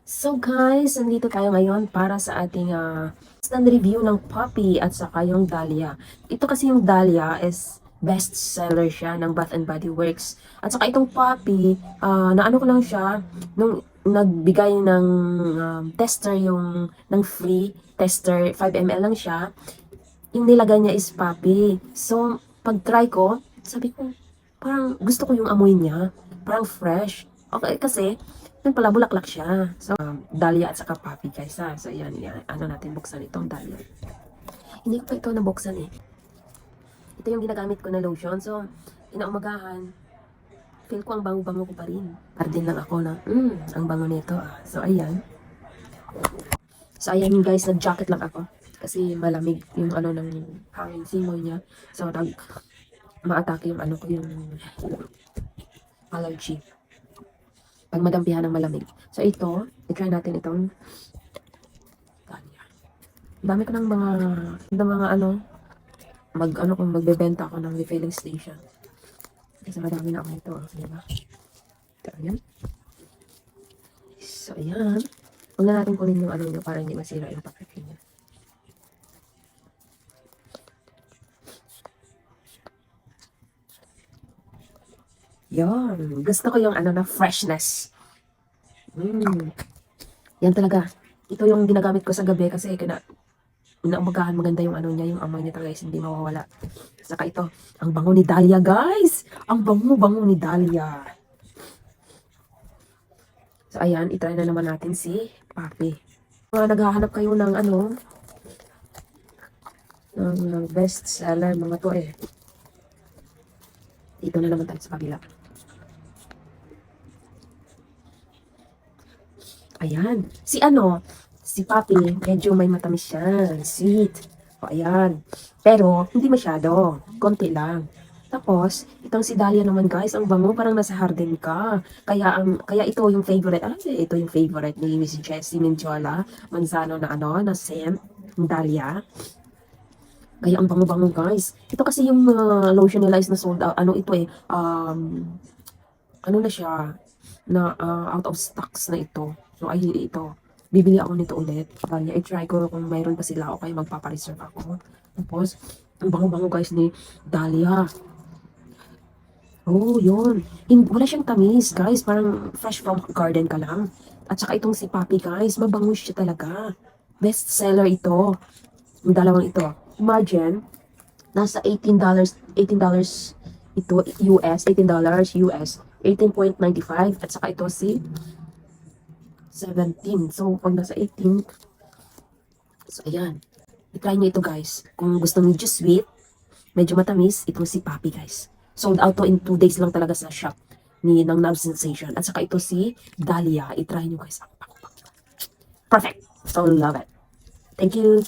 So guys, nandito tayo ngayon para sa ating stand review ng Poppy at saka yung Dahlia. Ito kasi yung Dahlia is best seller siya ng Bath and Body Works. At saka itong Poppy, naano ko lang siya nung nagbigay ng tester yung ng free tester, 5 ml lang siya. Yung nilagay niya is Poppy. So, pag try ko, sabi ko, parang gusto ko yung amoy niya. Parang fresh. Okay, kasi yun pala, bulaklak siya. So, dahlia at saka poppy guys ha. So, yan. Ano natin buksan itong dahlia. Hindi ko pa ito nabuksan eh. Ito yung ginagamit ko na lotion. So, inaumagahan, feel ko ang bango-bango ko pa rin. Pardin lang ako na, ang bango nito ah. So, ayan. So, ayan guys, nag-jacket lang ako. Kasi malamig yung ano ng hangin simoy niya. So, maatake yung ano ko, yung allergy. Pag madampihan ng malamig. So, ito, i-try natin itong Dahlia. Dami ko ng mga ano, kung magbebenta ako ng refilling station. Kasi madami na ako nito, diba? Ito, ayan. So, ayan. Huwag na natin kunin yung ano nyo para hindi masira yung packaging niya. Yan. Gusto ko yung ano na freshness. Yan talaga. Ito yung ginagamit ko sa gabi kasi inaumagahan maganda yung ano niya, yung amoy niya guys, hindi mawawala. Saka ito, ang bango ni Dahlia guys. Ang bango-bango ni Dahlia. So ayan, itry na naman natin si Poppy. Naghahanap kayo ng ano, ng best seller mga to eh. Dito na naman tayo sa kabila. Ayan. Si Poppy, medyo may matamis siya. Sweet. O, ayan. Pero, hindi masyado. Konti lang. Tapos, itong si Dahlia naman guys, ang bango, parang nasa harden ka. Kaya ito yung favorite. Alam niyo, ito yung favorite ni Miss Jessie Mendiola Manzano na ano, na scent, ng Dahlia. Kaya ang bango-bango guys. Ito kasi yung lotion nila is na sold out. Ano ito eh, ano na siya, na out of stocks na ito. So, ay, ito. Bibili ako nito ulit. Kaya, i-try ko kung mayroon pa sila o kaya magpapareserve ako. Tapos, ang bango-bango guys ni Dahlia. Oh, yun. Wala siyang tamis, guys. Parang fresh from garden ka lang. At saka itong si Poppy, guys. Mabango siya talaga. Best seller ito. Yung dalawang ito. Imagine, nasa $18, $18 ito, US, $18 US, 18.95 at saka ito si 17. So, pag nasa 18, so ayan. I-try nyo ito guys. Kung gusto medyo sweet, medyo matamis, ito si Poppy guys. Sold out to in 2 days lang talaga sa shop ng Love Sensation. At saka ito si Dahlia. I-try nyo guys. Perfect. So, love it. Thank you.